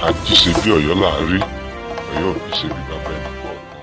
àjíṣe bí Ọ̀yọ́ là á rí, Ọ̀yọ́ ò ní ṣe bí bàbá ẹnì kọ̀ọ̀kan.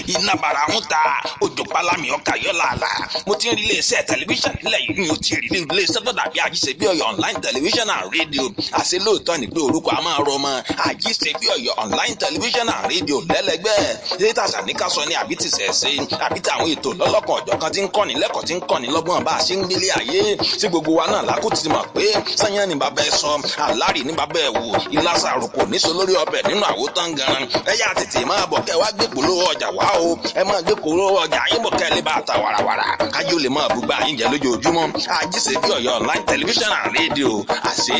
Iná bara ń ta òjò pálámì ọkà yọ làálà. Mo ti ń rí iléeṣẹ́ tẹlifíṣàn nílẹ̀ yìí ni ó ti rí ní iléeṣẹ́ tó dàbí Àjíṣebí Ọ̀yọ́ online television and radio. Àṣé lóòótọ́ ni pé orúkọ a máa rọ ọmọ Àjíṣebí Ọ̀yọ́ online television and radio lẹ́lẹ́gbẹ́. Létà sàníkàsọ ni àbí ti sẹ̀ẹ́sẹ́ àbí ti àwọn ètò lọ́lọ́kan ọ̀jọ̀kan tí ń kọ́ni lẹ́kọ̀ọ́ tí ń kọ́ni lọ́gbọ́n bá a ṣe ń gbélé ayé. Tí gbogbo wa náà lákò ti mọ̀ pé sányán ni bàbá ẹ sọ, àlárì ni bàbá ẹ wò, ìlàsà àròkò níṣó lórí ọbẹ̀ nínú àwòtán gan-an. Ẹ yá tètè máa bọ̀ kẹ́ wá gbé polówó ọjà wá o. Ẹ máa gbé polówó ọjà yín bọ̀ kẹ́ lè bá ta wàràwàrà. Kájí ó lè máa bùgbà yín jẹ lójoojúmọ́. Àjíṣebí Ọ̀yọ́ online television and radio. Àṣé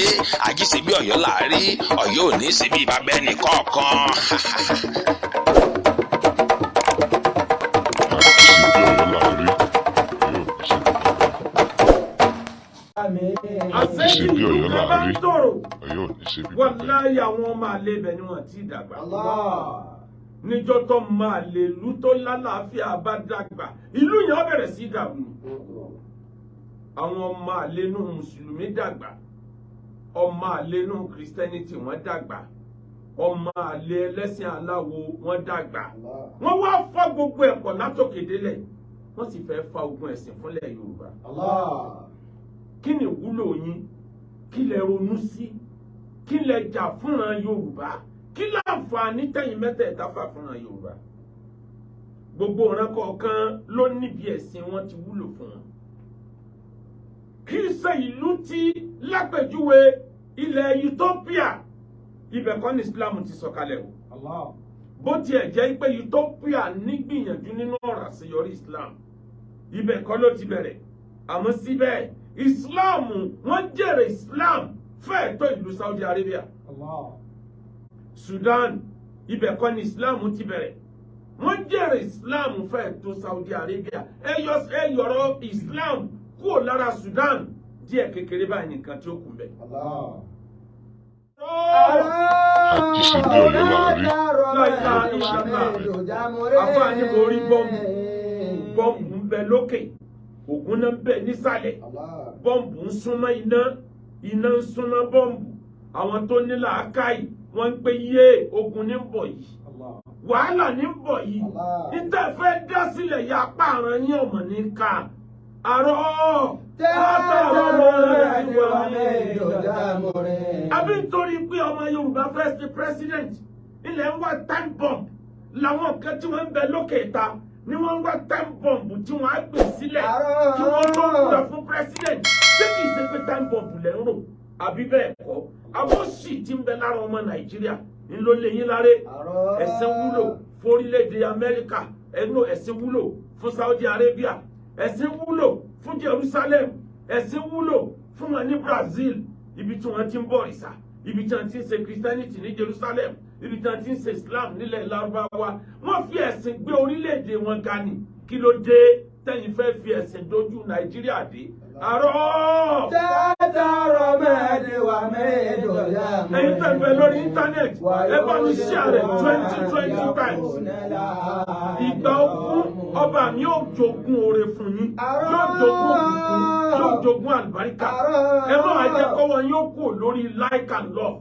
Àjíṣebí Ọ̀yọ́ là á rí, Ọ̀yọ́ ò ní ṣe bí bàbá ẹnì kọ̀ọ̀kan. Àjíṣebí Ọ̀yọ́ là á rí, Ọ̀yọ́ ò ní ṣe bí bàbá ẹnì kọ̀ọ̀kan. Wàláhì àwọn ọmọ àlè ibẹ̀ ni wọ́n ti dàgbà. Níjọ́ tó máa lè lú tó lálàáfíà bá dàgbà, ìlú yẹn ó bẹ̀rẹ̀ sí dàrú. Àwọn ọmọ àlè inú mùsùlùmí dàgbà, ọmọ àlè inú kìrìsìtẹ́nìtì wọ́n dàgbà, ọmọ àlè ẹlẹ́sìn aláwo wọ́n dàgbà. Wọ́n wá fọ́ gbogbo ẹ̀kọ́ látòkè délẹ̀, wọ́n sì fẹ́ fa ogun ẹ̀sìn fúnlẹ̀ Yorùbá. Kí ni ìwúlò yín? Kí lẹ ronú sí? Kí lẹ jà fúnra Yorùbá? Kí láǹfààní tẹ̀yin mẹ́tẹ̀ẹ̀ta fà fúnra Yorùbá? Gbogbo ọ̀ràn kọ̀ọ̀kan ló níbi ẹ̀sìn wọn ti wúlò fún wọn. Kì í ṣe ìlú tí lápèjúwe ilẹ̀ Ethiopia, ibẹ̀ kọ́ ní Islam ti sọ̀kalẹ̀ o. Bó tiẹ̀ jẹ́ pé Ethiopia nígbìyànjú nínú ọ̀rọ̀ àṣeyọrí Islam, ibẹ̀ kọ́ ló ti bẹ̀rẹ̀. Àmọ́ síbẹ̀ Islam, wọ́n jèrè Islam fẹ́ẹ̀ tó ìlú Saudi Arabia. Sudan, ibẹ̀ kọ́ ni Islam ti bẹ̀rẹ̀. Wọ́n jèrè Islam fẹ́ẹ̀ tó Saudi Arabia. Ẹ yọ̀rọ̀ Islam kúrò lára Sudan, díẹ̀ kékeré báyìí nìkan tí ó kù bẹ̀. Àjíṣebí Ọ̀yọ́ là á rí. Àfáàní mo rí bọ́ǹbù ń bẹ lókè, ògùn náà ń bẹ nísàlẹ̀. Bọ́ǹbù ń súnmọ́ iná, iná ń súnmọ́ bọ́ǹbù. Àwọn tó ní làákàyè wọ́n ń pè yé ogun ní bọ̀ yìí, wàhálà ní bọ̀ yìí. Níta fẹ́ dá sílẹ̀ ya apá àrùn yín ọmọ ní ká. Àrọ́ àbí nítorí pé ọmọ Yorùbá fẹ́ ṣe president, ilẹ̀ ń wá time bomb. Làwọn kan tí wọ́n ń bẹ lókè ìta ni wọ́n ń wá time bomb tí wọ́n á gbé sílẹ̀ kí wọ́n tó kúrò fún president. Ṣé kìí ṣe pé time bomb lẹ́ ń rò? Àbí bẹ́ẹ̀ kọ́? Àwọn sì ti ń bẹ lára ọmọ Nàìjíríà ńlọ lẹ́yìn láré. Ẹ̀sìn wúlò fún orílẹ̀-èdè Amẹ́ríkà, ẹ̀sìn wúlò fún Saudi Arabia, ẹ̀sìn wúlò fún Jerusalem, ẹ̀sìn wúlò fún wọn ní Brazil, ibi tí wọ́n ti ń bọ òrìṣà, ibi tí wọ́n ti ń ṣe Christianity ní Jerusalem, ibi tí wọ́n ti ń ṣe Islam nílẹ̀ Lárúbáwá. Wọ́n fi ẹ̀sìn gbé orílẹ̀-èdè wọn ga ni. Kí ló dé tẹ́yin fẹ́ fi ẹ̀sìn dojú Nàìjíríà dé? Àrọ́ ẹ̀yin tẹ́ bẹ lórí íńtánẹ́ẹ̀tì, ẹ bá mi share rẹ̀ 20 times. Ìgbà ogún ọba mi yóò jogún oore fún yín, yóò jogún òkùnkùn, yóò jogún àlùbáríkà. Ẹ má wá jẹ́ kọ́ wọn yóò kú lórí like and love,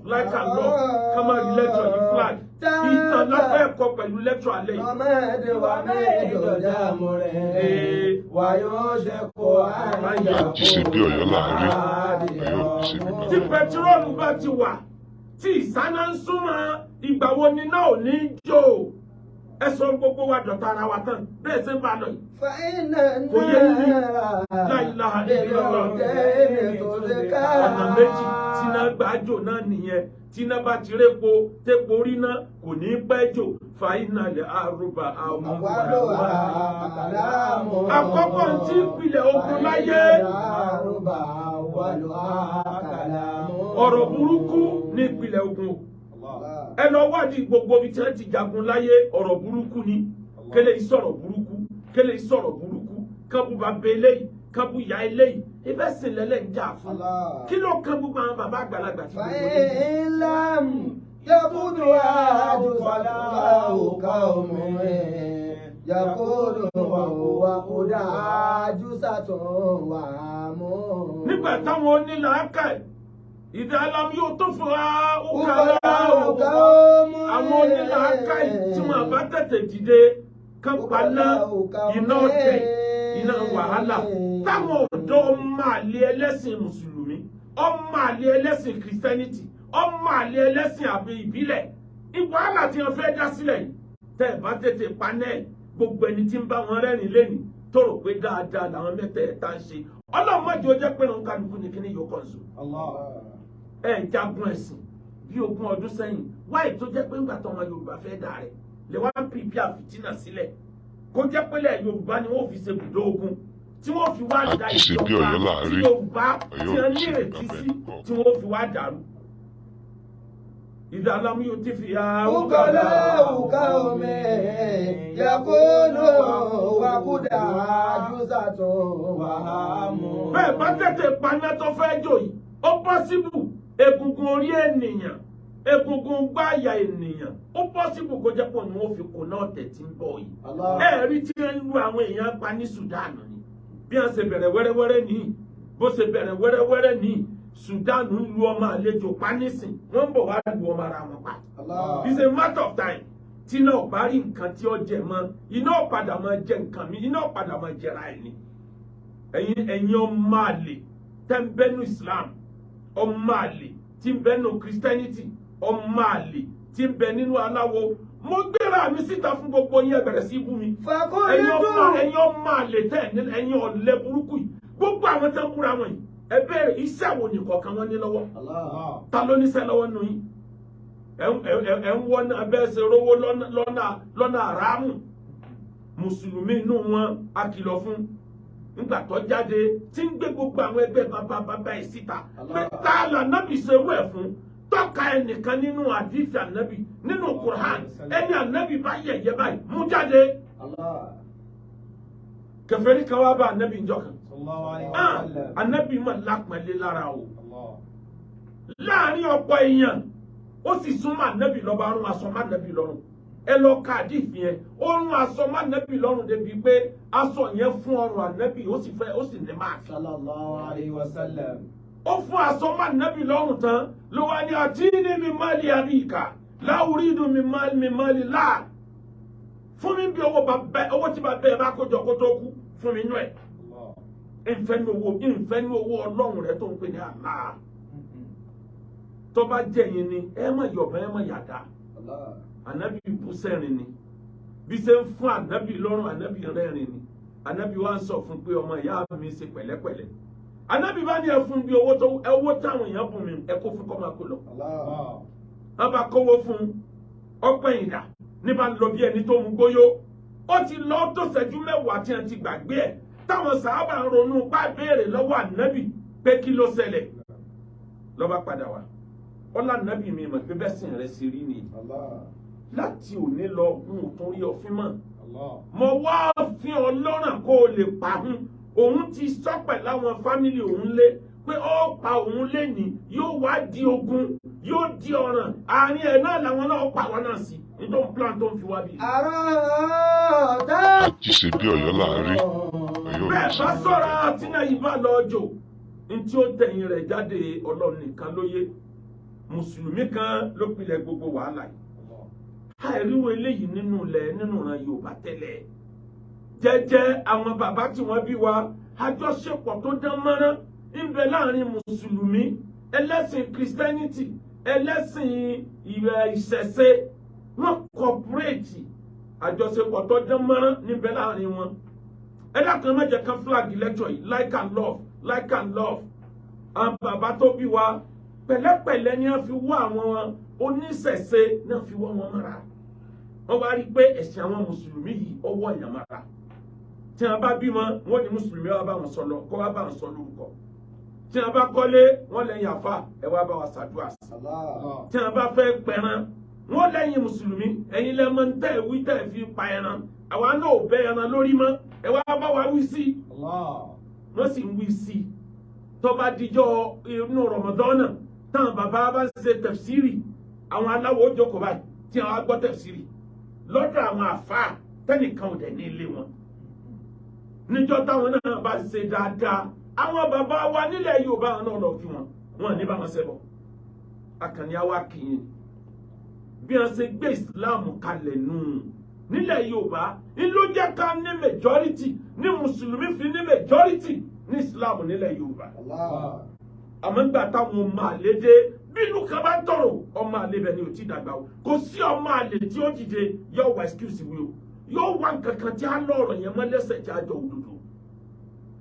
ká má rí lecture ní flag. Ìtàn láfẹ́ ẹ̀kọ́ pẹ̀lú lecture alẹ́ yìí. Àjíṣebí Ọ̀yọ́ là á rí, Ọ̀yọ́ ò ní ṣe bí bàbá ẹnì Tí kọ̀ọ̀kan. pẹtirọ́ọ̀lù bá ti wà, tí ìsáná ń súnmọ́, ìgbà wo ni náà ò ní jó? Ẹ sọ gbogbo wa dọ̀tá ara wa tán bẹ́ẹ̀ ṣe ń bá lọ yìí. Kò yé ní láìláha ìlọ́lọ́. Ọ̀nà méjì tíná gbàjò náà nìyẹn. Tíná bá ti répo tépo rí náà kò ní pẹ́ jò. Fàínà lè àrùbà àwọn ọmọ. Àkọ́kọ́ tí ìpìlẹ̀ ogun láyé. Ọ̀rọ̀ burúkú ní ìpìlẹ̀ ogun. Ẹ lọ wádìí gbogbo ibi tí wọ́n ti jagun láyé, ọ̀rọ̀ burúkú ni. Kélé ìsọ̀rọ̀ burúkú, kélé ìsọ̀rọ̀ burúkú, kábù bàbá eléyìí, kábù ìyá eléyìí. Ibẹ̀ sì lẹ́lẹ̀ ń jà fún. Kí ló kan gbogbo àwọn bàbá àgbàlagbà tí gbogbo ní? يقول táwọn onílàákà ìdá alámi yóò tó fún ọkàlá àwọn onílàákà tí wọ́n bá tètè dìde kán paná iná ọ̀tẹ̀ iná wàhálà táwọn ọ̀dọ́ ọmọ àlè ẹlẹ́sìn mùsùlùmí ọmọ àlè ẹlẹ́sìn kìrìsìtẹ́nìtì ọmọ àlè ẹlẹ́sìn àbí ìbílẹ̀ wàhálà tí wọ́n fẹ́ dá sílẹ̀ yìí tẹ́ ẹ̀ bá tètè panẹ́ gbogbo ẹni tí ń bá wọn rẹ́rìn lẹ́nìí tó rò pé dáadáa làwọn mẹ́tẹ̀ẹ̀ta ń ṣe ọlọ́run má jẹ́ ó jẹ́ pé òun kálukú ní kíní yóò kàn sùn. ẹ jagun ẹ̀sìn bí 20 ọdún sẹ́yìn wáyé tó jẹ́ pé ńgbà tó ọmọ Yorùbá fẹ́ dà rẹ̀ lè wá ń pìpì àfìtínà sílẹ̀ kó jẹ́ pé lẹ̀ Yorùbá ni wọ́n fi ṣe bùdó ogun tí wọ́n fi wá da ìjọba tí Yorùbá tí wọ́n ní ìrètí sí tí wọ́n fi wá dàrú. إذا لم يتفيا وكلاء قوم يكونوا وقدا جزة وهام. bẹ́ẹ̀ bá tètè paná tó fẹ́ jò yìí ó pọ́sibù egungun orí ènìyàn egungun gbáàyà ènìyàn ó pọ́sibù kó jẹ́ pọ̀ ni wọ́n fi kò náà tẹ̀tí ń bọ̀ yìí. ẹ̀rí tí wọ́n ń lu àwọn èèyàn pa ní Sudan ni bí wọ́n ṣe bẹ̀rẹ̀ wẹ́rẹ́wẹ́rẹ́ nìyí bó ṣe bẹ̀rẹ̀ wẹ́rẹ́wẹ́rẹ́ nìyí Sudan ń lu ọmọ àlejò pa nísìn wọ́n ń bọ̀ wá lu ọmọ ara wọn pa. It's a matter of time tí náà bá rí nǹkan tí ó jẹ mọ́ iná padà máa jẹ nǹkan mi iná padà máa jẹra ẹ̀ ni. ẹ̀yin ọmọ àlè tẹ́ ń bẹ́nu Islam ọmọ àlè tí ń bẹ́nu Christianity ọmọ àlè tí ń bẹ nínú aláwo mo gbéra mi síta fún gbogbo yín ẹ bẹ̀rẹ̀ sí ibú mi. ẹ̀yin ọmọ àlè tẹ́ ẹ̀yin ọ̀lẹ burúkú yìí gbogbo àwọn tẹ́ ń kúra wọn yìí ẹ bẹ̀rẹ̀ iṣẹ́ wo nìkọ̀ọ̀kan wọn ní lọ́wọ́ ta ló níṣẹ́ lọ́wọ́ nù yín ẹ ń wọ́n náà bẹ́ẹ̀ ṣe rówó lọ́nà àràmù mùsùlùmí inú wọn a kìlọ̀ fún nígbà tó jáde tí ń gbé gbogbo àwọn ẹgbẹ́ bàbá ẹ̀ síta pé tá a là nábì ṣe wú ẹ̀ fún tọ́ka ẹnìkan nínú àdìsí ànábì nínú Qur'an ẹni ànábì bá yẹ̀yẹ́ báyìí mú jáde kèfèrí kan wá bá ànábì ń jọ kan ànábì mọ̀ lápẹ̀lẹ́ lára o láàrin ọ̀pọ̀ èèyàn ó sì súnmọ́ ànábì lọ́ba ọrùn asọ́mọ́ ànábì lọ́rùn ẹ lọ ka àdìsí yẹn ọrùn asọ́mọ́ ànábì lọ́rùn débi pé aṣọ yẹn fún ọrùn ànábì ó sì ní máa fi. Sallallahu alayhi wa sallam. ó fún asọ́mọ́ ànábì lọ́rùn tán ló wá ní àtìní mi máàlì àríkà láwùrídù mi máàlì láà fún mi bí owó tí bàbá ẹ bá kójọ kó tó kú fún mi nú ẹ ìfẹ́ ní owó ọlọ́run rẹ tó ń pè ní àlá tó bá jẹ̀yìn ni ẹ má yọ̀bẹ ẹ má yàdá ànábì bú sẹ́rin ni bí ṣe ń fún ànábì lọ́rùn ànábì rẹ́rin ni ànábì wá ń sọ fún pé ọmọ ìyá mi ṣe pẹ̀lẹ́pẹ̀lẹ́ ànábì bá ní ẹ fún bí owó táwọn èèyàn bùn mí ẹ kó fún kọ́ máa kó lọ wọn bá kówó fún ọpẹ́ ìdá ní bá ń lọ bí ẹni tó mú gbóyó ó ti lọ tó ṣẹ́jú mẹ́wàá tí wọ́n ti gbàgbé ẹ̀ táwọn sàábà ń ronú bá béèrè lọ́wọ́ ànábì pé kí ló ṣẹlẹ̀ lọ́ba padà wá ọlá ànábì mi mọ̀ pé bẹ́ẹ̀ sìn rẹ̀ sí rí ni láti òní lọ n ò tún rí ọfín mọ́ mo wá fi ọlọ́ràn kó o lè pa òun ti sọ́pẹ̀ láwọn fámìlì òun lé pé ó pa òun lẹ́nìí yóò wá di ogun yóò di ọ̀ràn àárín ẹ̀ náà làwọn náà pa wọn náà sí nítorí plan tó ń fi wá bí. àti ṣe bí Ọ̀yọ́ láàárín Ọ̀yọ́ bẹ́ẹ̀ bá sọ̀rọ̀ àti náà yìí bá lọ jò ní tí ó tẹ̀yìn rẹ̀ jáde Ọlọ́run nìkan ló yé mùsùlùmí kan ló pilẹ̀ gbogbo wàhálà yìí àìríwò eléyìí nínú ilẹ̀ nínú ìran Yorùbá tẹ́lẹ̀ jẹ́jẹ́ àwọn bàbá tí wọ́n bí wa àjọṣepọ̀ tó dán mọ́rán ń bẹ láàrin mùsùlùmí ẹlẹ́sìn Christianity ẹlẹ́sìn ìṣẹ̀ṣe wọ́n kọ̀pùrẹ́ẹ̀tì àjọṣepọ̀ tó dán mọ́rán níbẹ̀ láàrin wọn ẹ̀dá kan má jẹ́ kan flag lecture yìí like and love àwọn bàbá tó bí wa pẹ̀lẹ́pẹ̀lẹ́ ni wọ́n fi wọ́ àwọn oníṣẹ̀ṣe náà fi wọ́ wọn mọ́ra wọ́n wá rí pé ẹ̀sìn àwọn mùsùlùmí yìí ọwọ́ èèyàn mọ́ra tí wọ́n bá bímọ wọ́n ní mùsùlùmí wá bá wọn sọ lọ kó wá bá wọn sọ lórúkọ tí wọ́n bá kọ́lé wọ́n lẹ́yìn àfà ẹ wá bá wa ṣàdúrà sí tí wọ́n bá fẹ́ pẹran wọ́n lẹ́yìn mùsùlùmí ẹ̀yin lẹ́mọ̀ ń tẹ̀ wí tẹ̀ fi pa ẹran àwa náà ò bẹ́ ẹran lórí mọ́ ẹ wá bá wa wí sí wọ́n sì ń wí sí tó bá dijọ́ inú Ramadan táwọn bàbá bá ń ṣe tẹ̀fsírì àwọn aláwọ̀ ó jókòó báyìí tí àwọn á gbọ́ tẹ̀fsírì lọ́dọ̀ àwọn àfà tẹ́nìkan ò dẹ̀ ní ilé wọn níjọ́ táwọn náà bá ṣe dáadáa àwọn bàbá wa nílẹ̀ Yorùbá náà lọ kí wọn ní bá wọn ṣẹbọ akànní àwa kìí bí wọn ṣe gbé Islam kalẹ̀ nù nílẹ̀ Yorùbá ló jẹ́ ká ní majority ní mùsùlùmí fi ní majority ní Islam nílẹ̀ Yorùbá àmọ́ nígbà táwọn ọmọ àlè dé bínú kan bá tọrọ ọmọ àlè bẹ̀ ni ò ti dàgbà o kò sí ọmọ àlè tí ó dìde yóò wá excuse wí o yóò wá nǹkan kan tí á lọ́rọ̀ yẹn mọ́ lẹ́sẹ̀ tí á jọ òdodo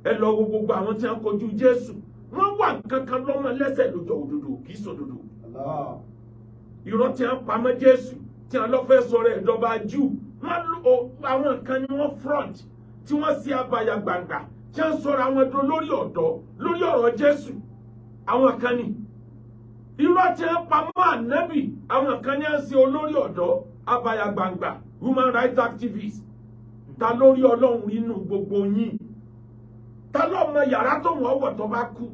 ẹ lọ wo gbogbo àwọn tí wọ́n kojú Jésù wọ́n wá nǹkan kan lọ́mọ lẹ́sẹ̀ lójọ òdodo kì í sòdodo irọ́ tí wọ́n pamọ́ Jésù tí wọ́n lọ fẹ́ sọ̀rọ̀ ẹ̀dọ́ba jù wọ́n lo àwọn nǹkan ni wọ́n front tí wọ́n sì abaya gbangba tí wọ́n sọ̀rọ̀ àwọn ẹ̀dọ́ lórí ọ̀rọ̀ Jésù àwọn kan ni irọ́ tí wọ́n pamọ́ ànábì àwọn kan ní à ń ṣe olórí ọ̀dọ́ abaya gbangba human rights activists ta lórí Ọlọ́run inú gbogbo yín ta ló mọ yàrá tó wọ́n wọ̀ tó bá kú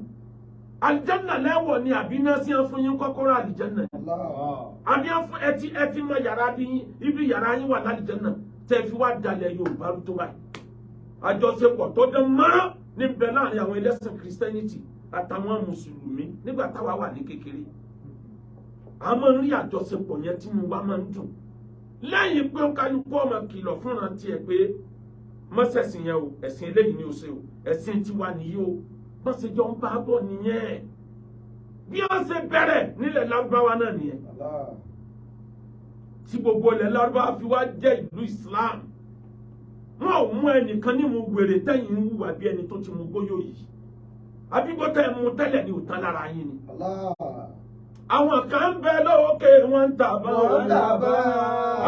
àlìjẹ́nà lẹ́wọ̀ ni àbí náà sí fún yín kọ́kọ́rọ́ àlìjẹ́nà àbí fún ẹtí mọ yàrá bí yín ibi yàrá yín wà lálìjẹ́nà tẹ́ fi wá dalẹ̀ Yorùbá tó báyìí àjọṣepọ̀ tó dán mọ́ níbẹ̀ láàrin àwọn ẹlẹ́sìn Christianity àtàwọn mùsùlùmí nígbà táwa wà ní kékeré a máa ń rí àjọṣepọ̀ yẹn tí mo wá máa ń dùn lẹ́yìn pé kálukú ọmọ kìlọ̀ fúnra tiẹ̀ pé mọ́sẹ̀sìn yẹn o ẹ̀sìn eléyìí ni o ṣe o ẹ̀sìn tiwa nìyí o wọ́n ṣe jọ ń bá bọ̀ nìyẹn bí wọ́n ṣe bẹ̀rẹ̀ nílẹ̀ Lárúbáwá náà nìyẹn tí gbogbo ilẹ̀ Lárúbáwá fi wá jẹ́ ìlú Islam wọn ò mú ẹnìkan ní mu wèrè tẹ́yìn ń wùwà bí ẹni tó ti mu gbóyò yìí àbígbó tẹ́ mu tẹ́lẹ̀ ní òtán lára yín ni àwọn kan ń bẹ lókè wọ́n ń tàbọn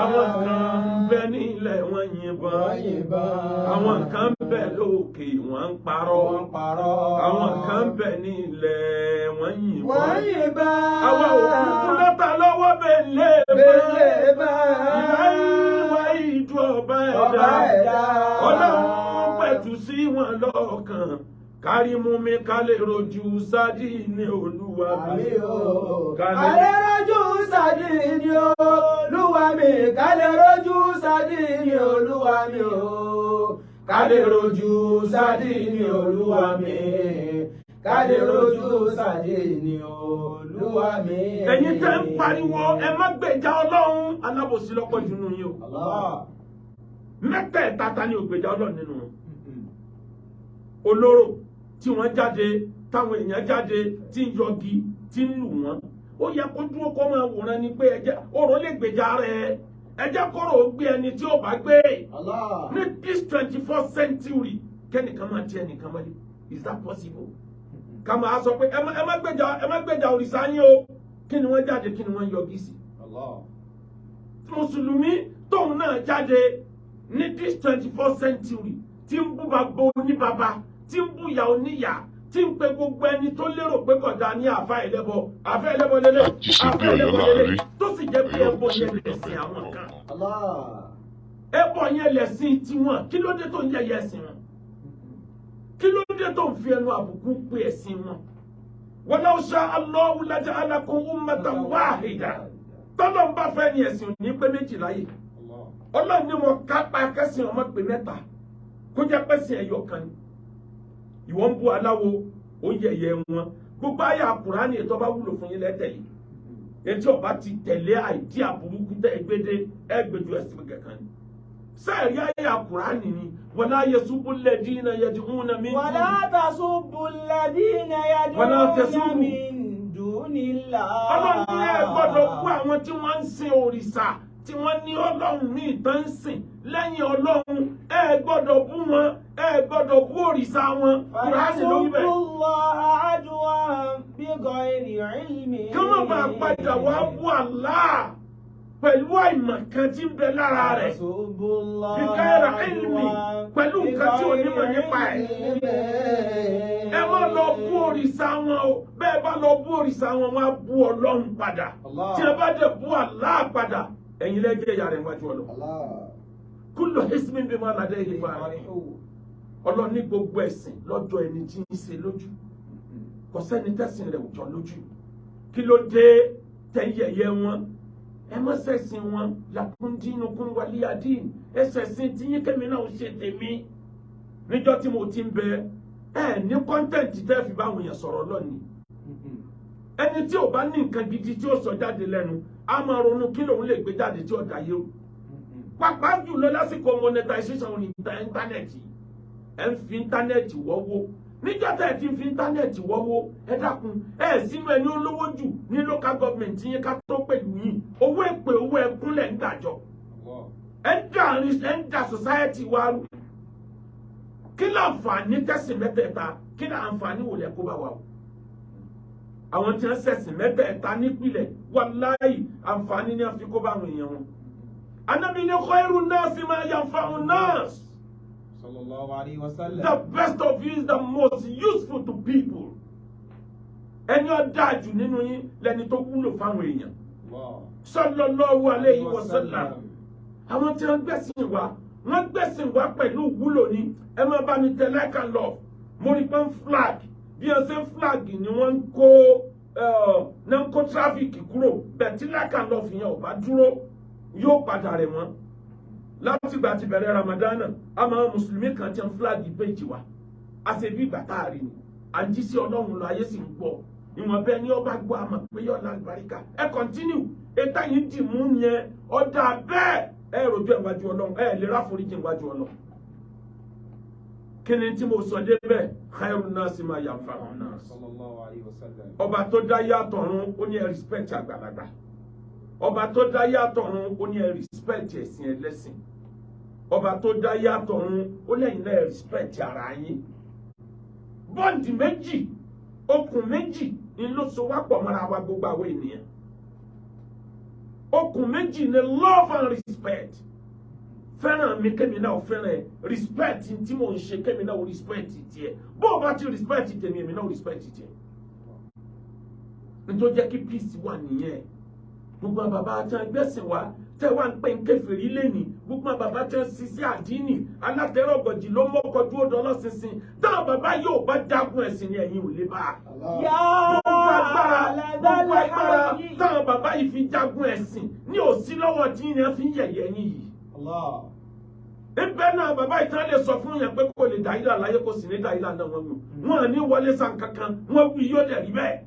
àwọn kan ń bẹ nílẹ̀ wọ́n yìnbọn àwọn kan ń bẹ lókè wọ́n ń parọ́ àwọn kan ń bẹ nílẹ̀ wọ́n yìnbọn àwọn òkúkú lọ́ta lọ́wọ́ bẹ̀lẹ́ bá ìwà ìdú ọba ẹ̀dá Ọlọ́run pẹ̀tù sí wọn lọ́kàn kárí mú mi ká lè rojú sádì ní Olúwa mi ká lè rojú sádì ní Olúwa mi ká lè rojú sádì ní Olúwa mi ká lè rojú sádì ní Olúwa mi ká lè rojú sádì ní Olúwa mi. ẹ̀yin tẹ́ ń pariwo ẹ má gbèjà Ọlọ́run alábòsí lọ́pọ̀ jù nù yín o mẹ́tẹ̀ẹ̀ta ta ni ò gbèjà Ọlọ́run nínú wọn olóró tí wọ́n jáde táwọn èèyàn jáde tí ń yọgi tí ń lù wọ́n ó yẹ kó dúró kó máa wòran ni pé ẹjẹ́ ọ̀rọ̀ lè gbèjà rẹ̀ ẹjẹ́ kọ́rọ̀ ó gbé ẹni tí ó bá gbé ní this 21st century kẹ́nìkan máa ti ẹnìkan mọ́lẹ̀ is that possible? ká máa sọ pé ẹ má gbèjà òrìṣà yín o kí ni wọ́n jáde kí ni wọ́n yọgi sí mùsùlùmí tóun náà jáde ní this 21st century tí ń bú bàbá oníbàbá tí ń bú ìyá oníyà tí ń pe gbogbo ẹni tó lérò pé kódà ní àfa ẹlẹ́bọ lélẹ̀ tó sì jẹ́ pé ẹbọ yẹn lẹ̀sìn àwọn kan ẹbọ yẹn lẹ̀sìn tiwọn kí ló dé tó ń yẹ̀yẹ́ ẹ̀sìn wọn kí ló dé tó ń fi ẹnu àbùkù pé ẹ̀sìn wọn walau sha'a Allahu laja'alakum ummatan wahida tọ́lọ́ ń bá fẹ́ ni ẹ̀sìn ní pé méjì láyé Ọlọ́run ní wọn kápá kẹ́sìn ọmọ pé mẹ́ta kó jẹ́ pẹ́sìn ẹyọ kan ni ìwọ ń bú aláwo ó yẹ̀yẹ́ wọn gbogbo àyà Kùránì ètò ọba wúlò fún yín lẹ́tẹ̀lé etí ọba ti tẹ̀lé àìdí àbúrúkú tẹ́ ẹgbẹ́jú ẹ̀sìn kankan ni sẹ́ẹ̀rí àyà Kùránì ni wala yasubul ladina yad'una min wala tasubul ladina yad'una min dunillah. Ọlọ́run ní ẹ gbọ́dọ̀ bú àwọn tí wọ́n ń sin òrìṣà tí wọ́n ní Ọlọ́run ní ìtàn sìn lẹ́yìn Ọlọ́run ẹ gbọ́dọ̀ bú wọn ẹ gbọ́dọ̀ bú òrìṣà wọn. Kùránì ló ń bẹ̀. kí wọ́n bá padà wá bú Allah pẹ̀lú àìmọ̀ kan tí ń bẹ lára rẹ̀ bìkẹ́rà ìlmi pẹ̀lú nǹkan tí ò ní mọ̀ nípa ẹ̀. ẹ má lọ bú òrìṣà wọn o bẹ́ẹ̀ bá lọ bú òrìṣà wọn wọ́n á bú Ọlọ́run padà tí ẹ bá dẹ̀ bú Allah padà ẹ̀yin lẹ́jẹ̀ ìyá rẹ̀ wájú Ọlọ́run. Kullu hisbin bima ladayhim farihun. Ọlọ́run ní gbogbo ẹ̀sìn lọ́jọ́ ẹni tí ń ṣe lójú kò sẹ́ni tẹ̀sìn rẹ̀ òjò lójú kí ló dé tẹ̀yẹ̀yẹ wọn ẹ má ṣẹ̀sìn wọn lakum dinukum waliya din ẹ ṣẹ̀sìn tí yín kẹ́mi náà ń ṣe tèmi níjọ́ tí mo ti ń bẹ ní kọ́ńtẹ́ǹtì tẹ́ fi báwọn èèyàn sọ̀rọ̀ lónìí. Ẹni tí ò bá ní nǹkan gidi tí ó sọ jáde lẹ́nu a máa ronú kí lòun lè gbé jáde tí ó dá yé o. Pàápàá jùlọ lásìkò monetization íńtánẹ́ẹ̀tì ẹ̀ ń fi íńtánẹ́ẹ̀tì wọ́wọ́. Níjọ́ tẹ́ ẹ ti ń fi íńtánẹ́ẹ̀tì wọ́wọ́ ẹ dákun sínú ẹni olówó jù ní local government yín ká tó pẹ̀lú yín owó èpè owó ẹkúnlẹ̀ ń gbàjọ. Ẹ ń dà society wa rú. Kí láǹfààní tẹ̀sìn mẹ́tẹ̀ẹ̀ta kí láǹfààní wò lẹ́kọ́ bá wa o. Àwọn tí wọ́n ṣẹ̀sìn mẹ́tẹ̀ẹ̀ta nípìnlẹ̀ wàláhì àǹfààní ní àfikún bá àwọn èèyàn wọn. Ànábì ní khairun nasi ma yanfa'un nas. Sallallahu alayhi wa sallam. The best of you is the most useful to people. Ẹni ó dáa jù nínú yín lẹni tó wúlò fáwọn èèyàn. Sallallahu alayhi wa sallam. Àwọn tí wọ́n gbẹ̀sìn wá pẹ̀lú wúlò ni. Ẹ máa bá mi tẹ like and love. Mo rí pé flag bí ẹ ṣe flag ni wọ́n ń kó traffic kúrò bẹ́ẹ̀ tí like and love yẹn ò bá dúró yóò padà rẹ̀ wọ́n. Láti ìgbà tí bẹ̀rẹ̀ Ramadana a máa mùsùlùmí kan tí ń flag péjì wa a ṣe bí ìgbà tá a rí ni à ń jí sí Ọlọ́run lọ ayé sì ń pọ̀ ìwọ̀n bẹ́ẹ̀ ni ọba gbọ́ àmọ̀ pé yọ̀ lálùbáríkà ẹ continue ètò yìí dì mú yẹn ọ̀dà bẹ́ẹ̀ ẹ rojú ẹ̀ wájú Ọlọ́run ẹ lè ráforíjì wájú Ọlọ́run. Kí ni tí mo sọ débẹ̀ khairun nasi ma yanfa'un nas. Ọba tó dá yàtọ̀ ọ̀run ó ní ẹ respect àgbàlagbà. Ọba tó dá yàtọ̀ ọ̀run ó ní ẹ respect ẹ̀sìn ẹlẹ́sìn. Ọba tó dá yàtọ̀ ọ̀run ó lẹ́yìn náà ẹ respect ara yín. Bọ́ǹdì méjì okùn méjì ni ló so wá pọ̀ mọ́ra wa gbogbo àwọn ènìyàn. Okùn méjì ni love and respect. Fẹ́ràn mi kémi náà fẹ́ràn ẹ respect tí mò ń ṣe kémi náà respect tiẹ̀ bó o bá ti respect tèmi èmi náà respect tiẹ̀. Nítorí jẹ́ kí peace wà nìyẹn. Gbogbo bàbá àti ẹgbẹ́sìn wa tẹ́ wá ń pè ń kèfèrí lẹ́nìí gbogbo bàbá tẹ́ ń sisi àdínì alátẹ̀rọ̀gọ̀jì ló mọ́kọ̀ dúró dọ́lọ́ sísìn táwọn bàbá yóò bá jagun ẹ̀sìn ní ẹ̀yìn ò lè bá. Gbogbo agbára táwọn bàbá yìí fi jagun ẹ̀sìn ní òsí lọ́wọ́ tí yẹn fi ń yẹ̀yẹ́ yín yìí. Ibẹ̀ náà bàbá ìtàn lè sọ fún yẹn pé kò lè dá ilé àlàyé kò sì ní dá ilé àná wọn mú wọn ní wọlé san kankan wọn wí yóò dẹ̀ rí bẹ́ẹ̀.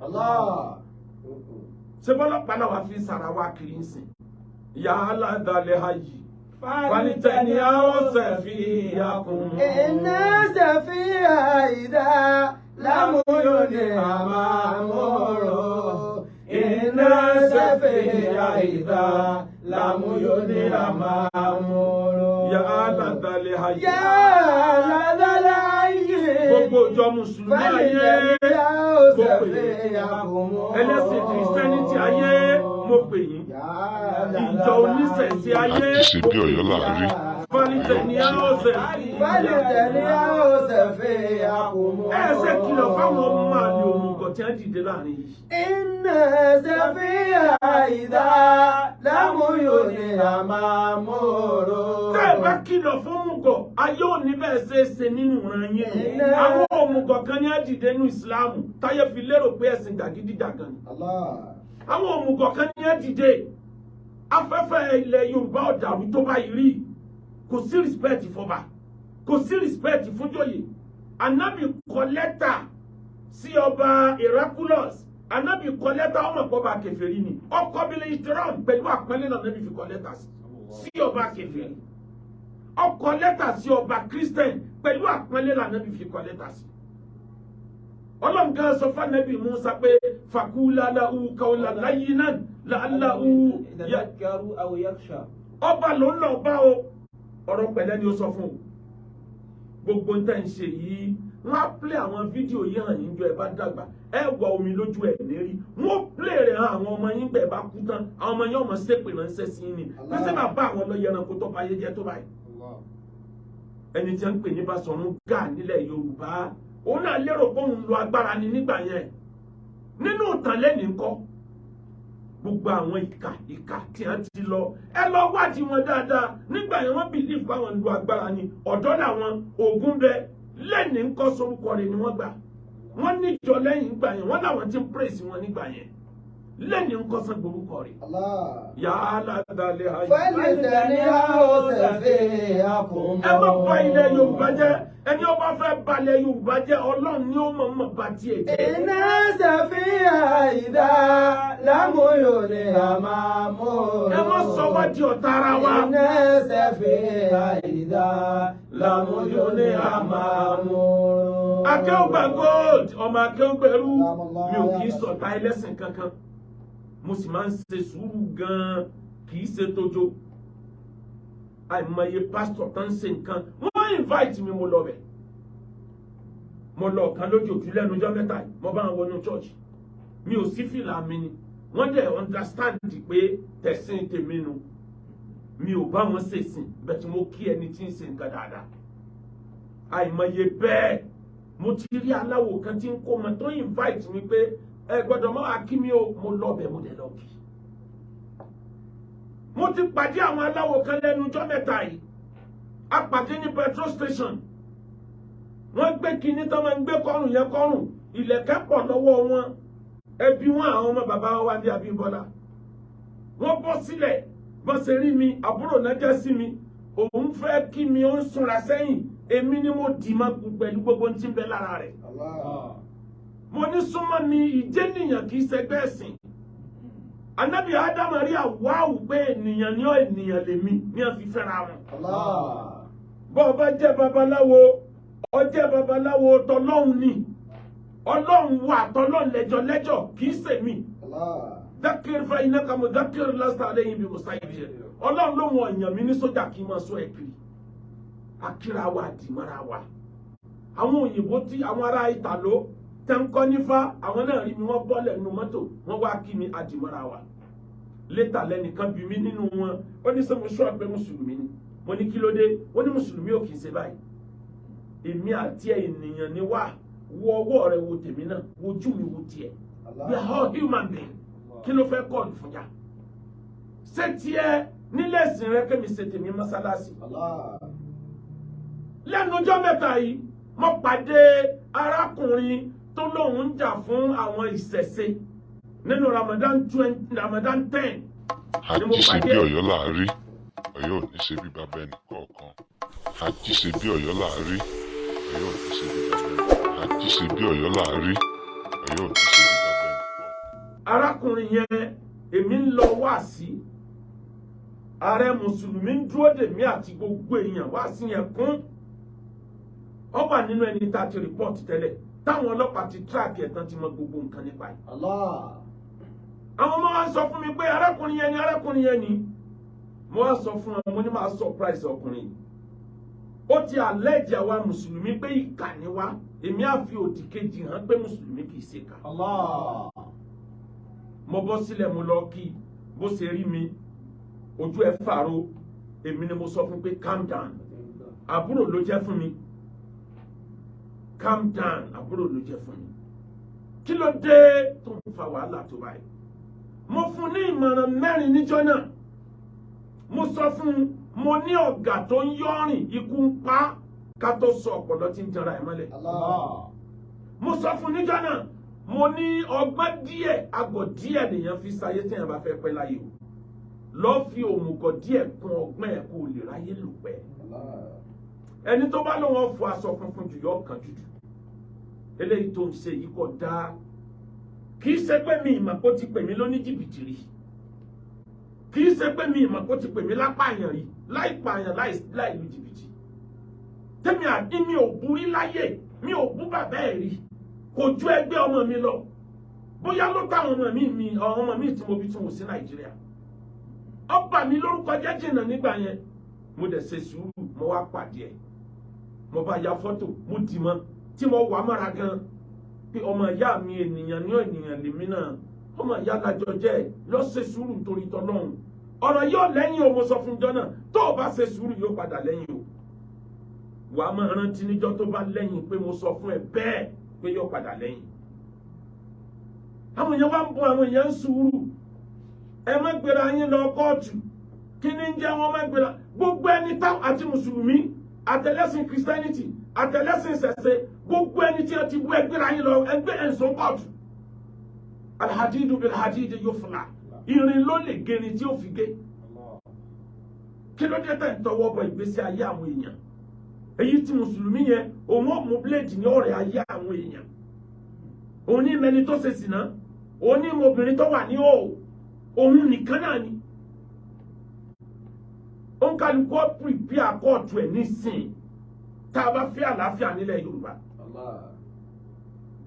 Ṣé bọ́lá padà wá fi sara wá kiri ń sìn? Yàrá dalẹ̀ ayé. Fanitẹni a ó sẹ̀fì yakun. Iná sẹ̀fì àìdá lámúyò ní àmàmúrò. Iná sẹ̀fì àìdá lámúyò ní àmàmúrò. Yàrá dalẹ̀ ayé. Yàrá dalẹ̀ ayé. Gbogbo ìjọ Mùsùlùmí ayé. Mo pè yín. Ẹlẹ́sìn Kìrìsìtẹ́nìtì ayé. Mo pè yín. Ìjọ oníṣẹ̀ṣe ayé. Àti ṣe bí Ọ̀yọ́ láàárín. Fanitẹni a ó sẹ̀fì. Fanitẹni a ó sẹ̀fì yakun. Ẹ ṣe kìlọ̀ fáwọn ọmọ àlè òmùgọ̀ tí wọ́n dìde láàrin yìí. Iná sẹ̀fì àìdá lámúyò ní àmàmúrò. Tẹ́ ẹ bá kìlọ̀ fún òmùgọ̀ ayé òní bẹ́ẹ̀ ṣe é ṣe nínú ìran yín. Àwọn òmùgọ̀ kan ní á dìde nínú Ìsìláàmù táyé fi lérò pé ẹ̀sìn jàgídíjàgan ni. Àwọn òmùgọ̀ kan ní á dìde afẹ́fẹ́ ilẹ̀ Yorùbá ọ̀dàrú tó báyìí rí kò sí respect fọba kò sí respect fúnjòyè. Ànábì kọ lẹ́tà sí ọba Heraclius Ànábì kọ lẹ́tà ọmọ ìpọ́ba kèfèrí ni ọkọ bílẹ̀ ìtìrán pẹ̀lú àpẹẹlẹ náà Ànábì fi kọ lẹ́tà sí ọba kèfèrí ọkọ lẹ́tà sí ọba Christian pẹ̀lú àpẹẹlẹ náà Ànábì fi kọ lẹ́tà sí. Ọlọ́run kan sọ fún Ànábì Musa pé faqula lahu qawlan layyinan la'allahu yadhakkaru aw yakhsha. Ọba ló ń lọ bá o ọ̀rọ̀ pẹ̀lẹ́ ni ó sọ fún o gbogbo ń tẹ́ ń ṣe yìí wọ́n á plé àwọn fídíò yìí hàn yín jọ ẹ bá dàgbà ẹ wọ omi lójú ẹ lérí wọ́n plé rẹ̀ hàn àwọn ọmọ yín bẹ́ẹ̀ bá kú tán àwọn ọmọ yín ọmọ ṣépè ránṣẹ́ sí yín ni pèsè bàbá àwọn lọ yẹranko tó bá yé jẹ́ tó báyìí. Ẹni tí wọ́n ń pè ní Basọ̀run Gáà nílẹ̀ Yorùbá òun náà lérò pé òun lo agbára ni nígbà yẹn nínú ìtàn lẹ́nìí ńkọ́ gbogbo àwọn ìkà tí a ti lọ ẹ lọ wádìí wọn dáadáa nígbà yẹn wọ́n bìlíf báwọn lu agbára ni ọ̀dọ́ làwọn ogun bẹ lẹ́nìí ńkọ́ sorúkọ rẹ̀ ni wọ́n gbà wọ́n níjọ lẹ́yìn gbà yẹn wọ́n làwọn ti ń praise wọn nígbà yẹn lẹ́nìí ńkọ́ sọ gbórúkọ rẹ̀. Yàrá dalẹ̀ ayé. Fanitẹni a ó sẹ̀fì yakun. Ẹ má bà ilẹ̀ Yorùbá jẹ́ ẹni ó bá fẹ́ balẹ̀ Yorùbá jẹ́ Ọlọ́run ni ó mọ̀ bá tiẹ̀ jẹ́. iná ṣàfihàn ìdá lámúyò ní àmàmú. ẹ má sọ wá di ọ̀tá ara wa. iná ṣàfihàn ìdá lámúyò ní àmàmú. Akeugbagold ọmọ Akeugberu mi ò kì í sọ̀tá ẹlẹ́sìn kankan mo sì máa ń ṣe sùúrù gan-an kì í ṣe tójó àìmọye pásítọ̀ tó ń ṣe nǹkan wọ́n invite mi mo lọ bẹ̀ mo lọ kan lójoojú lẹ́nu ọjọ́ mẹ́ta yìí mo bá wọn wọnú church mi ò sí fìlà mi ni wọ́n dẹ̀ understand pé tẹ̀sìn tèmi nu mi ò bá wọn ṣèsìn bẹ́ẹ̀ tí mo kí ẹni tí ń ṣe nǹkan dáadáa àìmọye bẹ́ẹ̀ mo ti rí aláwo kan tí ń kó mọ tó invite mi pé ẹ gbọ́dọ̀ mọ akí mi o mo lọ bẹ̀ mo dẹ̀ lọ kí mo ti pàdé àwọn aláwo kan lẹ́nu ọjọ́ mẹ́ta yìí a pàdé ní petrol station wọ́n gbé kinní tó máa ń gbé kọ́rùn yẹn kọ́rùn ìlẹ̀kẹ̀ pọ̀ lọ́wọ́ wọn ẹbí wọn àwọn ọmọ bàbá wa ní Abímbọ́lá wọ́n bọ́ sílẹ̀ bọ́ ṣe rí mi àbúrò náà jẹ́ sí mi òun fẹ́ kí mi ó ń súnra sẹ́yìn èmi ni mo dì máa kú pẹ̀lú gbogbo tí ń bẹ lára rẹ̀ mo ní súnmọ́ mi ìjẹ́nìyàn kì í ṣẹgbẹ́ ẹ̀sìn Ànábì Ádámù rí àwáwù pé ènìyàn ní ènìyàn lèmi ní a fi fẹ́ra wọn bọ́ ọ bá jẹ́ babaláwo ọ jẹ́ babaláwo tọlọ́hun ni Ọlọ́run wà tọlọ́hun lẹ́jọ́ kì í ṣèmi dákìrì fẹ́ iná kàmú dákìrì lásìtà lẹ́yìn bí musa yìí ṣe Ọlọ́run ló mọ èèyàn mi ní sójà kì í máa sọ ẹ̀ kiri akíra wa àdìmọ́ra wa àwọn òyìnbó tí àwọn ará Ìtàló tẹ́ ń kọ́ nífà àwọn náà rí mi wọ́n bọ́lẹ̀ nínú mọ́tò wọ́n wá kí mi àdìmọ́ra wa létà lẹ́nìkan bí mi nínú wọn ó ní sẹ́mu sọ́ọ́ pé mùsùlùmí ni mo ní kí ló dé ó ní mùsùlùmí ò kì í ṣe báyìí èmi àti ènìyàn ni wá wo ọwọ́ rẹ wo tèmi náà wojú mi wo tiẹ̀ we are all human being kí ló fẹ́ kọ́ọ̀lù fún ya ṣé tiẹ̀ nílé ìsìn rẹ kémi ṣe tèmi mọ́sálásí lẹ́nu ọjọ́ mẹ́ta yìí mo pàdé arákùnrin tó lóun ń jà fún àwọn ìṣẹ̀ṣe nínú Ramadan 10 ni mo àjíṣe pàdé bí Ọ̀yọ́ láàrí Ọ̀yọ́ ò ní ṣe bí bàbá ẹnì kọ̀ọ̀kan àjíṣe bí Ọ̀yọ́ láàrí Ọ̀yọ́ ò ní ṣe bí bàbá ẹnì kọ̀ọ̀kan àjíṣe bí Ọ̀yọ́ láàrí Ọ̀yọ́ ò ní ṣe bí bàbá ẹnì kọ̀ọ̀kan. arákùnrin yẹn èmi ń lọ wá sí ààrẹ mùsùlùmí ń dúró dè mí àti gbogbo èèyàn wá sí yẹn kún ó wà nínú ẹni tá a ti rìpọ́ọ̀tì tẹ́lẹ̀ táwọn ọlọ́pàá ti tíráàkì ẹ̀tàn ti mọ gbogbo nǹkan nípa ẹ̀. àwọn ọmọ wa sọ fún mi pé arákùnrin yẹn ni mo wá sọ fún wọn mo ní máa surprise ọkùnrin yìí ó ti àlẹ́jì àwa mùsùlùmí pé ìkà ni wá èmi á fi òdì kejì hàn pé mùsùlùmí kì í ṣe kà. mo bọ́ sílẹ̀ mo lọ kí bó ṣe rí mi ojú ẹ̀ fàró èmi ni mo sọ fún pé calm down àbúrò ló jẹ́ fún mi calm down àbúrò ló jẹ́ fún mi kí ló dé tó ń fa wàhálà tó báyìí mo fún ní ìmọ̀ràn 4 níjọ́ náà mo sọ fún mo ní ọ̀gá tó ń yọ́rìn ikú ń pa ká tó sọ ọ̀pọ̀lọ́ tí ń jẹra ẹ̀ mọ́lẹ̀ mo sọ fún níjọ́ náà mo ní ọgbọ́n díẹ̀ àgọ̀ díẹ̀ nìyẹn fi sáyé tí èèyàn bá fẹ́ pẹ́ láyé o lọ fi òmùgọ̀ díẹ̀ kún ọgbọ́n ẹ̀ kó o lè ráyé lò pẹ́ ẹni tó bá lóun fọ aṣọ funfun jù yọ ọkàn jùjù eléyìí tó ń ṣe yìí kò dáa kì í ṣe pé mi ìmọ̀ kó ti pè mí lóní jìbìtì rí kì í ṣe pé mi ìmọ̀ kó ti pè mí lápàyàn rí láì pààyàn láì lu jìbìtì tẹ́mi àbí mi ò burí láyé mi ò bú bàbá ẹ̀ rí kò ju ẹgbẹ́ ọmọ mi lọ bóyá ló táwọn ọmọ mi tí mo bí tí mo sí Nàìjíríà ọba mi lórúkọ jẹ́ jìnnà nígbà yẹn mo dẹ̀ ṣe sùúrù mo wá pàdé ẹ̀ mo bá ya fọ́tò mo dì mọ́ tí mo wà mára gan pé ọmọ ìyá mi ènìyàn ní ènìyàn lèmi náà ọmọ ìyá lájọ jẹ́ lọ ṣe sùúrù nítorí tọ́lọ́run ọ̀rọ̀ yóò lẹ́yìn o mo sọ fún jọ náà tó o bá ṣe sùúrù yóò padà lẹ́yìn o wà á máa rántí níjọ́ tó bá lẹ́yìn pé mo sọ fún ẹ bẹ́ẹ̀ pé yóò padà lẹ́yìn àwọn èèyàn wá ń bọ àwọn èèyàn ń sùúrù ẹ má gbéra yín lọ kóòtù kí ni ń jẹ́ wọn má gbéra gbogbo ẹni táwọn àti mùsùlùmí àtẹlẹ́sìn christianity àtẹlẹ́sìn ṣẹ̀ṣẹ̀ gbogbo ẹni tí a ti bú ẹgbẹ́ra yín lọ ẹgbẹ́ ẹ̀sùn kóòtù alhadidu bilhadidi yufla irin ló lè gẹni tí ó fi gé kí ló dé tẹ̀ ń tọwọ́ bọ ìgbésí ayé àwọn èèyàn èyí tí mùsùlùmí yẹn òun ò mú bíléèdì ní ọ̀rẹ́ ayé àwọn èèyàn òun ní mẹni tó ṣe sìná òun ní obìnrin tó wà ní òun nìkan náà ni òun kálukú pìpì àkọ́ọ̀tù ẹ̀ nísìn tá a bá fẹ́ àlàáfíà nílẹ̀ Yorùbá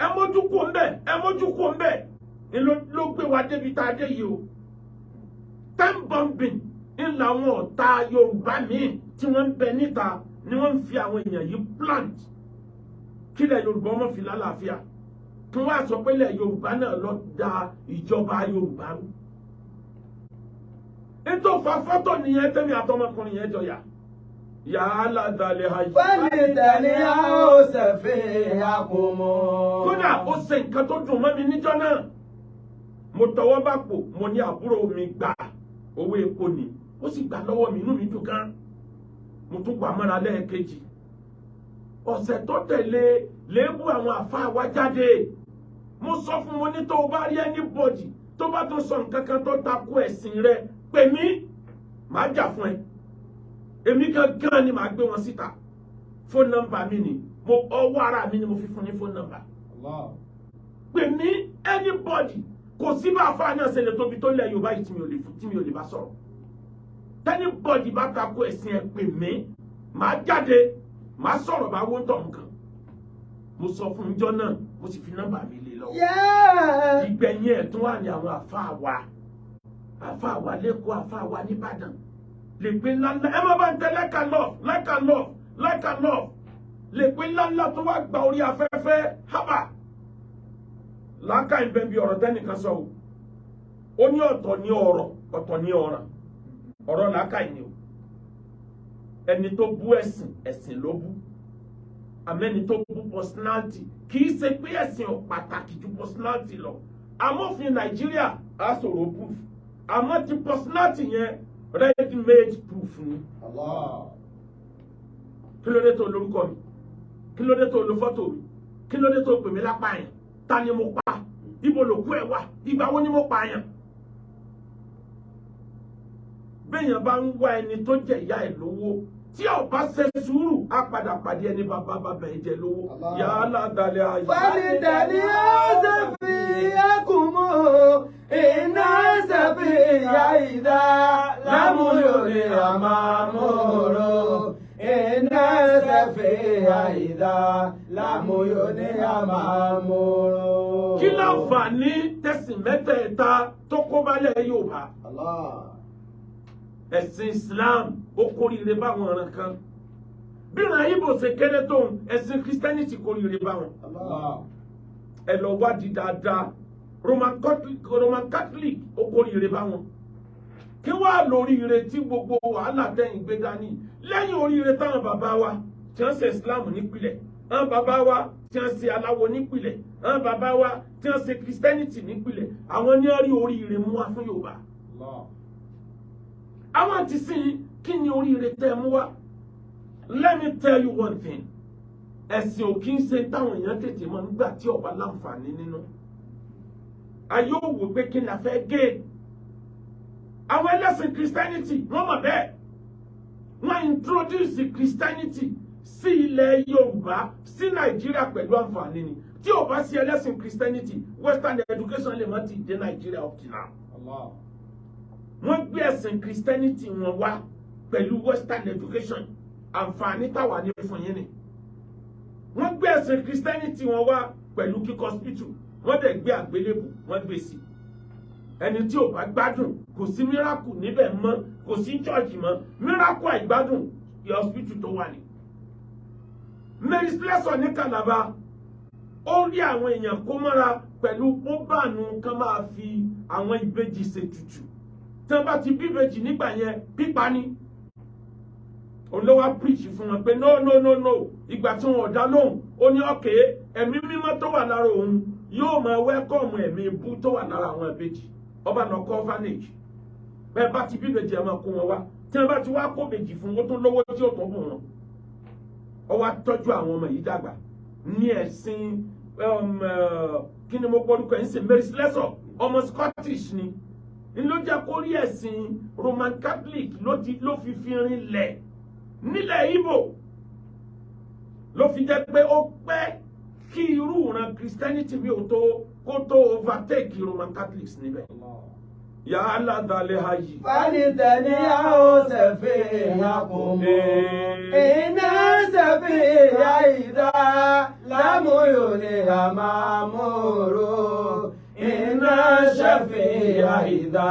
ẹ mójú kó ń bẹ̀ ló gbé wa débi tá a dé yìí o time bombing ń làwọn ọ̀tá Yorùbá míì tí wọ́n ń bẹ níta ni wọ́n ń fi àwọn èèyàn yìí plant kílẹ̀ Yorùbá ọmọ fi lálàáfíà kí wọ́n á sọ pé ilẹ̀ Yorùbá náà lọ da ìjọba Yorùbá rú ètò fa fọ́tò nìyẹn tẹ́mi àtọmọkùnrin yẹn jọyà yàrá dalẹ̀ ayé. Fẹ́mi tẹ̀lé ó ṣẹ̀fẹ̀ àkùmọ̀. Kódà ó ṣe nǹkan tó dùn mọ́ mi níjọ́ náà mo tọwọ́ bá pò mo ní àbúrò mi gbà owó epo ni ó sì gbà lọ́wọ́ mi inú mi dùn gan mo tún gbà mọ́ra lẹ́ẹ̀kejì ọ̀sẹ̀ tó tẹ̀lé léébù àwọn àfáà wá jáde mo sọ fún mo ní tó o bá rí anybody tó bá tó sọ nǹkan kan tó takò ẹ̀sìn rẹ pè mí màá jà fún ẹ èmi gangan ni màá gbé wọn síta fóònù nọ́mbà mi ni mo ọwọ́ ara mi ni mo fi fún ní fóònù nọ́mbà pè mí anybody kò sí bá àfáà náà ṣe lè tóbi tó lẹ̀ Yorùbá yìí tí mi ò lè bá sọ̀rọ̀ anybody bá takò ẹ̀sìn ẹ pè mí màá jáde màá sọ̀rọ̀ bá wó tọ̀ nǹkan mo sọ fún ìjọ náà mo sì fi nọ́mbà mi lé lọ́wọ́ ìgbẹ̀yìn ẹ̀ tún wà ní àwọn àfáà wa lẹ́kọ̀ọ́ àfáà wa nìbàdàn lè pé ńláńlá ẹ má bá ń tẹ like and love lè pé ńláńlá tó wá gba orí afẹ́fẹ́ hábà láká ìbẹ́ bí ọ̀rọ̀ tẹ́nìkan sọ ó ní ọ̀tọ̀ ní ọ̀rọ̀ ọ̀tọ̀ ní ọ̀rọ̀ láká ìní o ẹni tó bú ẹ̀sìn ló bú àmẹ́ni tó bú personality kì í ṣe pé ẹ̀sìn ò pàtàkì ju personality lọ amófin Nàìjíríà á sọ̀rọ̀ proof àmọ́ ti personality yẹn ready made proof ni. Kí ló dé tó lórúkọ mi kí ló dé tó lo fọ́tò mi kí ló dé tó pè mí lápá yẹn ta ni mo pa ibo lòkú ẹ̀ wà ìgbà wo ni mo pa yẹn. Béèyàn bá ń wá ẹni tó jẹ ìyá ẹ̀ lówó tí ó bá ṣe sùúrù á padà pàdé ẹni bàbá ẹ̀ jẹ lówó yàrá dalẹ̀ ayé. Fẹ́mi tẹ̀lé ó ṣẹ̀fẹ̀ àkùmọ̀ iná ṣẹ̀fẹ̀ àìdá lámúyòrè àmàmúrò iná ṣẹ̀fẹ̀ àìdá lámúyòrè àmàmúrò. Kí láǹfààní tẹ̀sìn mẹ́tẹ̀ẹ̀ta tó kó balẹ̀ Yorùbá? Ẹ̀sìn Islam ó kórìíre báwọn ọ̀ràn kan bí ìran Ìgbò ṣe kéré tóun ẹ̀sìn Christianity kórìíre báwọn ẹ lọ wádìí dáadáa Roman Catholic ó kórìíre báwọn kí wàá lóríire tí gbogbo wàhálà tẹ̀yìn gbé dání lẹ́yìn oríire táwọn bàbá wa tí wọ́n ṣe Islam nípìlẹ̀ àwọn bàbá wa tí wọ́n ṣe aláwọ̀ nípìlẹ̀ àwọn bàbá wa tí wọ́n ṣe Christianity nípìlẹ̀ àwọn ní orí oríire mú wá fún Yorùbá àwọn ti sìn kí ni oríire tẹ́ mú wá. Let me tell you one thing ẹ̀sìn ò kí ń ṣe táwọn èèyàn tètè mọ̀ nígbà tí ó bá láǹfààní nínú ayé ò wò pé kí ni a fẹ́ gé àwọn ẹlẹ́sìn Christianity wọ́n mọ̀ bẹ́ẹ̀ wọ́n introduce Christianity sí ilẹ̀ Yorùbá sí Nàìjíríà pẹ̀lú àǹfààní ni tí ó bá sí ẹlẹ́sìn Christianity Western education lè má ti dé Nàìjíríà up to now. Wọ́n gbé ẹ̀sìn Christianity wọn wá pẹ̀lú Western education àǹfààní táwa ní fún yín ni. Wọ́n gbé ẹ̀sìn Christianity wọn wá pẹ̀lú kíkọ́ hospital wọ́n dẹ̀ gbé àgbélébù wọ́n gbé sí. Ẹni tí ò bá gbádùn kò sí miracle níbẹ̀ mọ́ kò sí church mọ́ miracle àìgbádùn yẹ hospital tó wà ní. Mary Slessor ní Calabar ó rí àwọn èèyàn kó mọ́ra pẹ̀lú pọ́nbànú kan máa fi àwọn ìbejì ṣètùtù. Tí wọ́n bá ti bí ìbejì nígbà yẹn pípa ni òun ló wá preach fún wọn pé no ìgbà tí wọn ò dá lóhùn ó ní ọ̀kẹ́ ẹ̀mí mímọ́ tó wà lára òun yóò máa wẹ́kọ̀mù ẹ̀mí ibú tó wà lára àwọn ìbejì ọba náà kọ́ orphanage bẹ́ẹ̀ bá ti bí ìbejì ẹ̀ máa kó wọn wá tí wọ́n bá ti wá kó ìbejì fún wọn tó lówó tí ó tó bù wọn ó wá tọ́jú àwọn ọmọ yìí dàgbà ní ẹ̀sìn kí ni mo gbọ́dúkọ ẹ̀ ń sìn Mary Slessor ọmọ Scottish ni ló jẹ́ kó rí ẹ̀sìn Roman Catholic ló fi rinlẹ̀ nílẹ̀ Ìgbò ló fi jẹ́ pé ó pẹ́ kí irú ìran Christianity mi ò tó kó tó overtake Roman Catholics níbẹ̀. Ya aládàlẹ̀ ayé. Fálítẹ̀ni a ó ṣẹ̀fẹ̀ àkùnmọ́. Iná ṣẹ̀fẹ̀ àìdá lámúyò ní àmàmúrò. Iná ṣẹ̀fẹ̀ àìdá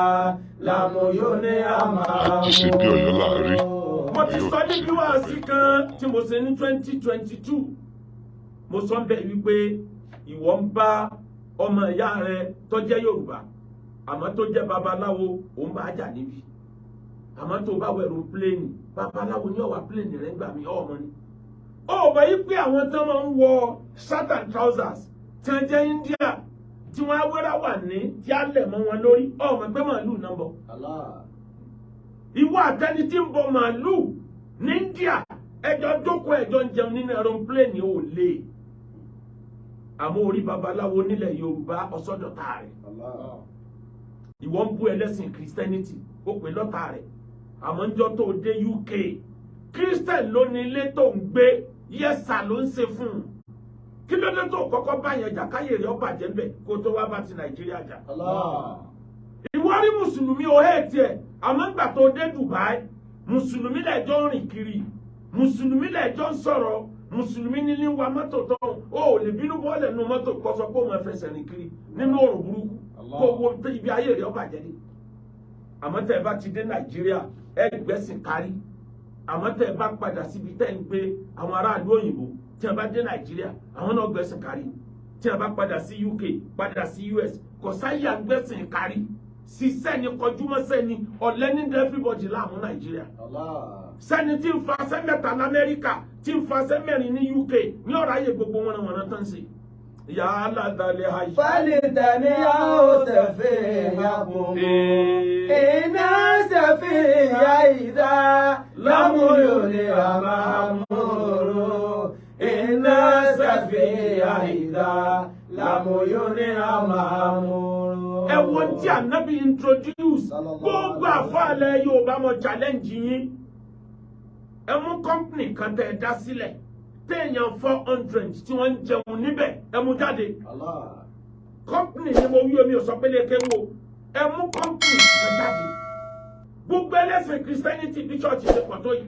lámúyò ní àmàmúrò. Àti ṣe bí Ọ̀yọ́ láàrí. Mo ti sọ níbi wáàsí kan tí mo ṣe ní 2022. Mo sọ ń bẹ̀ wípé ìwọ ń bá ọmọ ìyá rẹ tó jẹ́ Yorùbá àmọ́ tó jẹ́ babaláwo òun bá jà níbi àmọ́ tó bá wẹ̀rù pléènì babaláwo ní ọ̀wà pléènì rẹ̀ ń gbà mí ọmọ ni. ó bá yí pé àwọn tó máa ń wọ shirt and trousers tí wọ́n jẹ́ India tí wọ́n á wéra wà ní tí á lẹ̀ mọ́ wọn lórí ọmọ pé màálù náà bọ̀. ìwọ àtẹni tí ń bọ màálù ní India ẹjọ́ jókòó ẹjọ́ ń jẹun nínú aeroplane ò lè àmọ́ orí babaláwo nílẹ̀ Yorùbá ọ̀sọ́dọ̀tà rẹ̀. Ìwọ ń bú ẹlẹ́sìn Christianity ó pè lọ́tà rẹ̀ àmọ́ ńjọ́ tó dé UK Christian ló ní ilé tó ń gbé yẹ́sà ló ń ṣe fún un kí ló dé tó kọ́kọ́ bá yẹn jà káyè rẹ̀ ó bàjẹ́ ń bẹ̀ kó tó wá bá ti Nàìjíríà jà. Ìwọ rí mùsùlùmí ó hẹ́ tiẹ̀ àmọ́ ńgbà tó dé Dubai mùsùlùmí lẹ́jọ́ ń rìn kiri mùsùlùmí lẹ́jọ́ ń sọ̀rọ̀ mùsùlùmí ní wa mọ́tò tó ó lè bínú bọ́ọ̀lẹ̀ nínú mọ́tò kó sọ pé ó máa fẹsẹ̀ rìn kiri nínú òrùn burúkú kó wo ibi ayé rẹ̀ ó bàjẹ́ ni. Àmọ́ tẹ́ ẹ bá ti dé Nàìjíríà ẹ gbẹ́sìn kárí àmọ́ tẹ́ ẹ bá padà síbi tẹ́ ẹ ń gbé àwọn aráàlú òyìnbó tí ẹ bá dé Nàìjíríà àwọn náà gbẹ́sìn kárí tí ẹ bá padà sí UK padà sí US kò sáyà gbẹ́sìn kárí ṣiṣẹ́ ni kọjúmọ́ sẹ́ni ọ̀lẹ́ni everybody láàmú Nàìjíríà sẹ́ni tí ń fa sẹ́mẹ́ta l'Amẹ́ríkà tí ń fa sẹ́mẹ́rin ní UK ní ọ̀rọ̀ ayé gbogbo wọn tán sí. Ya aládàlẹ̀ ayé. Fálítẹ̀ni a ó ṣẹ̀fẹ̀ àkùnmọ́. Iná ṣẹ̀fẹ̀ àìdá lámúyò ní àmàmúrò. Iná ṣẹ̀fẹ̀ àìdá lámúyò ní àmàmúrò. Ẹ wo tí Ànábì introduce gbogbo àfàlẹ̀ Yorùbá mọ challenge yín. Ẹ mú company kan tẹ́ ẹ dá sílẹ̀ téèyàn 400 tí wọ́n ń jẹun níbẹ̀ ẹ mú jáde. Company ni mo wí omi ò sọ pé lè kéwò ẹ mú company kan jáde. Gbogbo ẹlẹ́sìn Christianity bí church ṣe pọ̀ tó yìí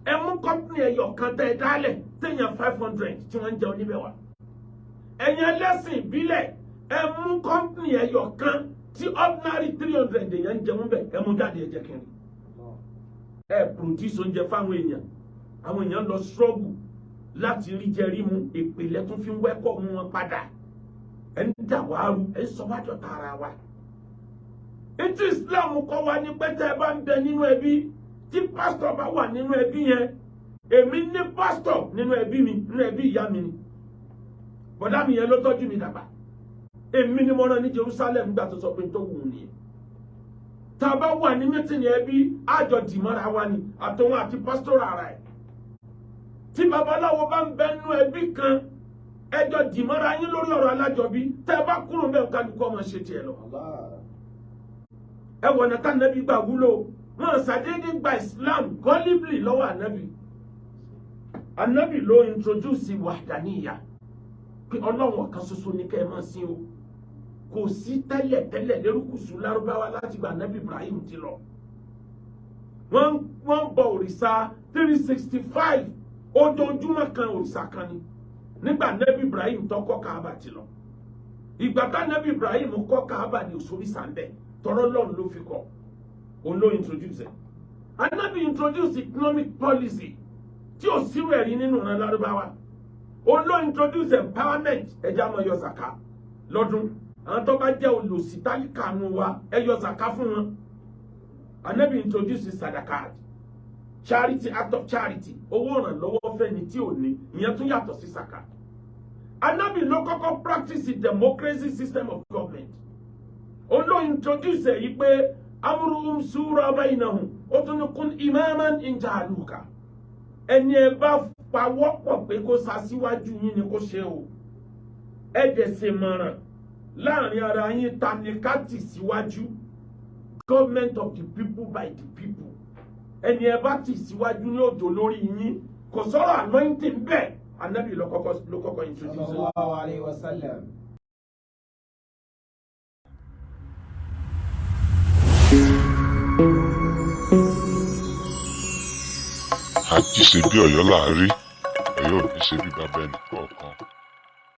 ẹ mú company ẹyọ kan tẹ́ ẹ dálẹ̀ téèyàn 500 tí wọ́n ń jẹun níbẹ̀ wá. Ẹ̀yin ẹlẹ́sìn ìbílẹ̀ ẹ mú company ẹyọ kan tí ordinary 300 èèyàn ń jẹun bẹ̀ ẹ mú jáde ẹ jẹ́ kẹrin. Ẹ produce oúnjẹ fáwọn èèyàn àwọn èèyàn lọ struggle láti rí jẹ rí mu ìpìlẹ̀ tún fi ń wẹ́kọ̀ mú wọn padà ẹ ń dà wá rú ẹ ń sọ wájọ tààrà wa. Ètò Islam kọ́ wa ní pẹ́tẹ́ ẹ bá ń bẹ nínú ẹbí tí pásítọ̀ bá wà nínú ẹbí yẹn èmi ní pásítọ̀ nínú ẹbí mi nínú ẹbí ìyá mi ni bọ̀dá mi yẹn ló tọ́jú mi dàgbà èmi ni mo rán ní Jerusalem gbà tó sọ pé tó wù ú nìyẹn. Tá a bá wà ní mítìnì ẹbí àjọ dìmọ́ra wa ni àtòun àti pásítọ̀ ara ẹ̀. Tí babaláwo bá ń bẹ nínú ẹbí kan ẹjọ́ dìmọ́ra yín lórí ọ̀rọ̀ alájọbí tẹ́ ẹ bá kúrò mẹ́rin kálukú ọmọ ṣe tiẹ̀ lọ. Ẹ wọ̀nà tá ànábì gbà wúlò wọn ṣàdédé gba Islam gọ́líbìlì lọ́wọ́ ànábì. Ànábì ló introduce wàdàníyà pé Ọlọ́run ọ̀kan ṣoṣo ní kẹ́ ẹ máa sìn o. Kò sí tẹ́lẹ̀ lérúkùsù Lárúbáwá láti gba ànábì Ibrahim ti lọ. Wọ́n bọ òrìṣà 365 ojoojúmọ́ kan òrìṣà kan ni nígbà ànábì Ibrahim tó kọ́ Káàbà ti lọ. Ìgbà tá ànábì Ibrahim kọ́ Káàbà ní òṣòrìṣà ń bẹ̀ tọrọ lọ́run ló fi kọ́ òun ló introduce ẹ̀. Ànábì introduce economic policy tí ò sírò ẹ̀rí nínú ìran Lárúbáwá òun ló introduce empowerment ẹja mọ́ yọ zaka lọ́dún. Àwọn tó bá jẹ́ olòṣì tálíkà nù wa ẹ yọ zaka fún wọn. Ànábì introduce sadakat charity act of charity owó ìrànlọ́wọ́ fẹ́ni tí ò ní ìyẹn tún yàtọ̀ sí zaka. Ànábì ló kọ́kọ́ practice democracy system of government. Ó ló introduce èyí pé amruhum shura bainahum ó tún ní kun imaman in ja'aluka. Ẹni ẹ bá pawọ́pọ̀ pé kó ṣaṣíwájú yín ni kó ṣe o. Ẹ dẹ̀ ṣe mọ̀ràn láàrin ara yín ta ni ká tì síwájú. Government of the people by the people. Ẹni ẹ bá tì síwájú ní òjò lórí yín kò sọ̀rọ̀ anointing bẹ́ẹ̀ Ànábì ló kọ́kọ́ introduce. Sallallahu alaihi wasallam. Àjí ṣe bí Ọ̀yọ́ là á rí, Ọ̀yọ́ ò ní ṣe bí bàbá ẹnì kọ̀ọ̀kan.